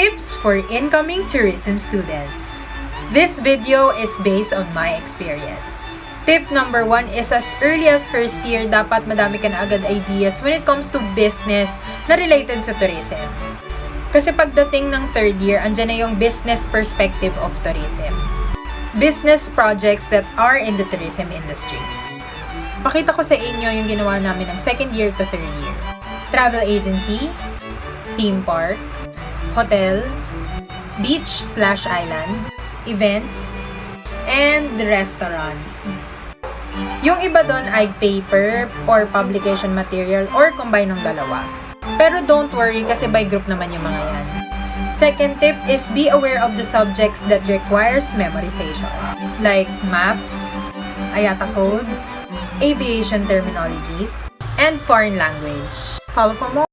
Tips for incoming tourism students. This video is based on my experience. Tip number 1 is as early as first year, dapat madami ka na agad ideas when it comes to business na related sa tourism. Kasi pagdating ng third year, andyan na yung business perspective of tourism. Business projects that are in the tourism industry. Pakita ko sa inyo yung ginawa namin ng second year to third year. Travel agency, theme park, hotel, beach/island, events, and restaurant. Yung iba doon ay paper or publication material or combine ng dalawa. Pero don't worry kasi by group naman yung mga yan. Second tip is be aware of the subjects that requires memorization. Like maps, IATA codes, aviation terminologies, and foreign language. Follow for more.